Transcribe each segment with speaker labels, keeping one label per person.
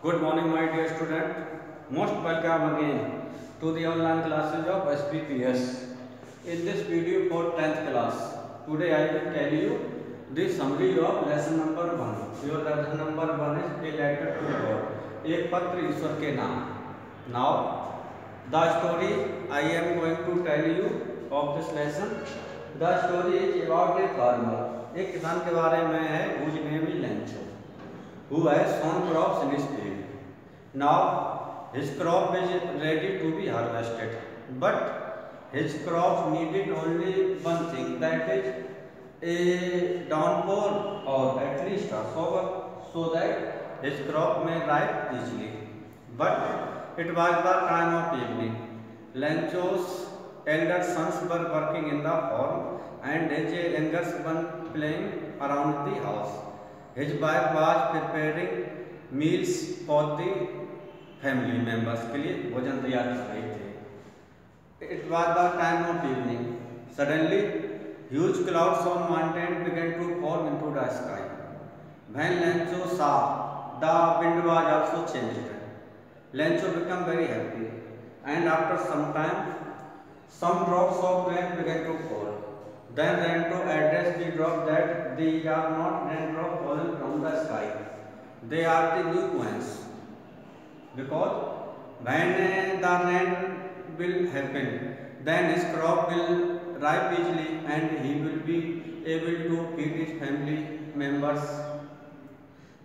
Speaker 1: Good morning, my dear student. Most welcome again to the online classes of SPPS. In this video for 10th class, today I will tell you the summary of lesson number 1. Your lesson number 1 is a letter to God. एक पत्र ईश्वर के नाम. Now, the story I am going to tell you of this lesson. The story is about a farmer. एक किसान के बारे में है whose name is Lencho, who has sown crops in his field. Now his crop is ready to be harvested, but his crop needed only one thing, that is a downpour or at least a shower, so that his crop may ripe easily. But it was the time of evening. Lencho's elder sons were working in the farm and his younger son playing around the house. His wife was preparing meals for the family members के लिए भोजन तैयार कर रहे थे. It was the time of evening. Suddenly huge clouds on mountain began to fall into the sky. When Lencho saw the wind was also changed. Lencho became very happy, and after some time some drops of rain began to fall. Then Lencho addressed the drop that these are not raindrops falling from the sky, they are the new coins. Because when the rain will happen, then his crop will ripe easily and he will be able to feed his family members.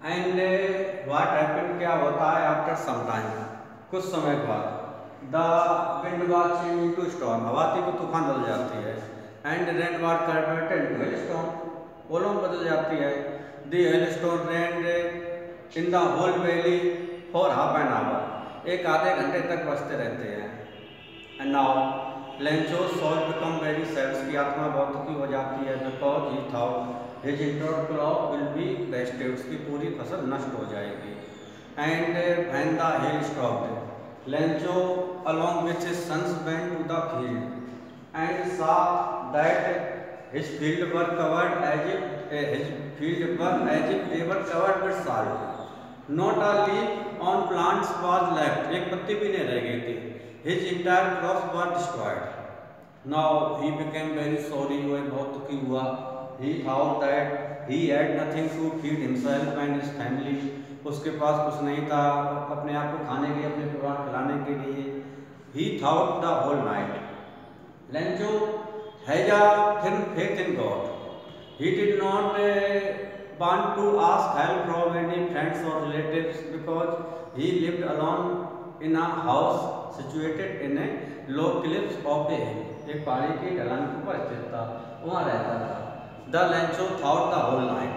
Speaker 1: And what happened, क्या होता है, after some time, कुछ समय बाद the wind was changed into storm. हवा थी तो तूफान बदल जाती है. And rain was converted into hailstorm. ओलों बदल जाती है. The hailstorm rained in the whole valley for half an hour. एक आधे घंटे तक बरसते रहते हैं. And now Lencho's soul become very sad. उसकी आत्मा बहुत दुखी हो जाती है. because he thought his entire crop will be wasted. उसकी पूरी फसल नष्ट हो जाएगी. and when the hail stopped, Lencho along with his sons went to the field and saw that his field were covered as if they were covered with salt. Not a leaf on plants was left. एक पत्ती भी नहीं रह गई थी. His entire crops were destroyed. Now he became very sorry. वह बहुत दुखी हुआ. He thought that he had nothing to feed himself and his family. उसके पास कुछ नहीं था अपने आप को खाने के लिए, अपने परिवार खिलाने के लिए. He thought the whole night. Lencho had a firm faith in God. He did not want to ask help from any friends or relatives because he lived alone in a house situated in a low cliffs of a hill. एक पहाड़ी की ढलान के ऊपर स्थित था, वहाँ रहता था. The Lencho thought the whole night.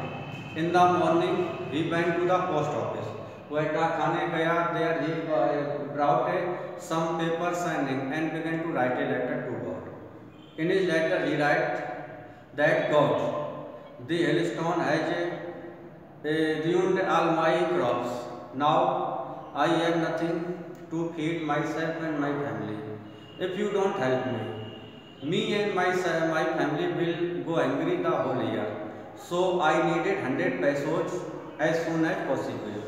Speaker 1: In the morning he went to the post office. वह डाकखाने गया. There he brought some papers and ink and began to write a letter to God. In his letter he wrote that God, the hailstone has ruined all my crops. Now I have nothing to feed myself and my family. If you don't help me, me and my family will go hungry the whole year. So I needed 100 pesos as soon as possible.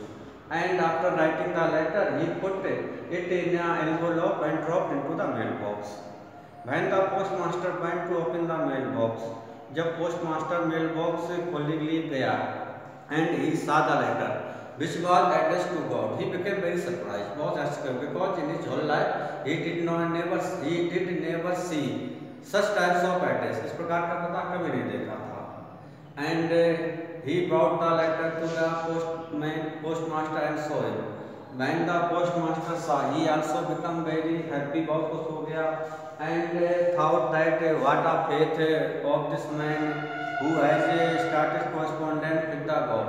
Speaker 1: And after writing the letter, he put it in an envelope and dropped into the mailbox. When the postmaster went to open the mailbox, जब postmaster mail box खोलने के लिए गया, and he saw the letter which was addressed to God, he became very surprised. बहुत आश्चर्य, because in his whole life he did never see such types of address. इस प्रकार का पता कभी नहीं देखा था. And he brought the letter to the postmaster and saw him. When the postmaster saw, he also became very happy. बहुत खुश हो गया. And thought that what a faith of this man who has started correspondence with the God.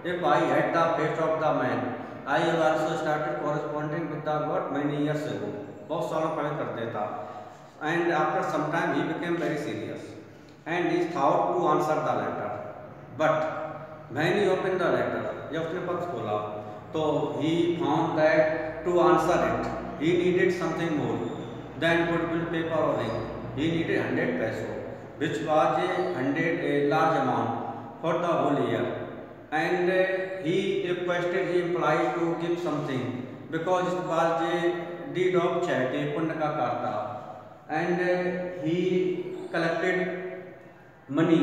Speaker 1: If I had the faith of the man, I have also started corresponding with the God many years ago. बहुत सालों पहले कर देता. And after some time he became very serious and he thought to answer the letter. But when he opened the letter, जब उसने पत्र खोला, तो he found that to answer it he needed something more than goodwill paper or ink. He needed 100 pesos, which was a large amount for the whole year. And he requested the employee to give something because it was a deed of charity, पुण्य का कार्य था, and he collected money.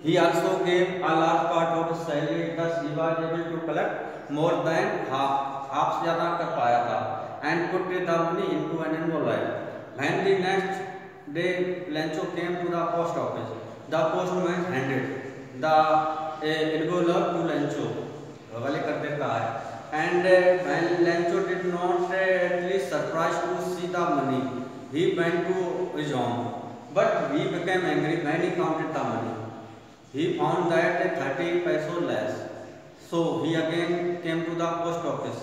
Speaker 1: He also gave a large part of his salary, thus he was able to collect more than half से ज़्यादा कर पाया था, and put the money into an envelope. When the next day Lencho came to the post office, the postman handed the envelope to Lencho, हवाले कर देता है, and when Lencho did not at least surprised to see the money, he went to his home, but he became angry when he counted the money. He found that 30 pesos less, so he again came to the post office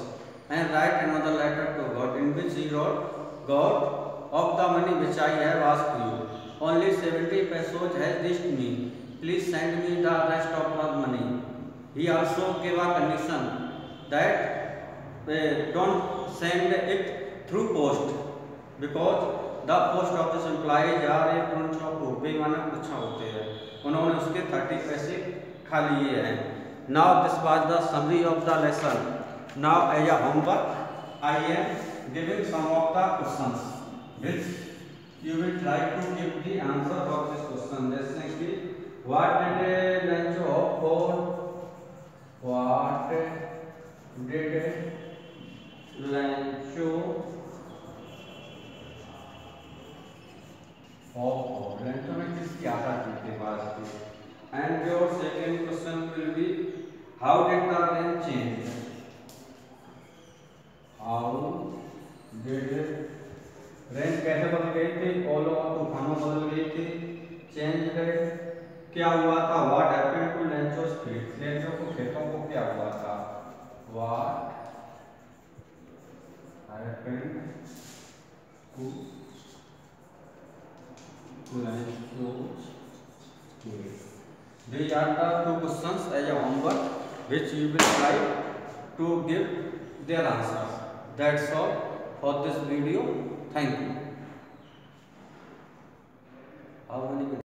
Speaker 1: and write another letter to God, in which he wrote, God, of the money which I have asked you, only 70 pesos has reached me. Please send me the rest of the money. He also gave a condition that don't send it through post, because the post office employees are a bunch of बेईमाना कुछ होते हैं. उन्होंने उसके 30 पैसे खा लिए हैं. Now this was the summary of the lesson. Now as a homework, I am giving some of the questions which you will try to give the answer of this question. जैसे कि what did Lencho hope for? What did Lencho hope for? Lencho में किसकी आशा थी के पास थी? And your second question will be, how did the rain change? How did rain कैसे बदल गई थी? ओलो और तूफानों बदल गई थी. चेंज क्या हुआ था? What happened to Lencho's field? Lencho को खेतों को क्या हुआ था? What happened to Lencho's field? These are the two questions as a homework which you will try to give their answers. That's all for this video. Thank you. How many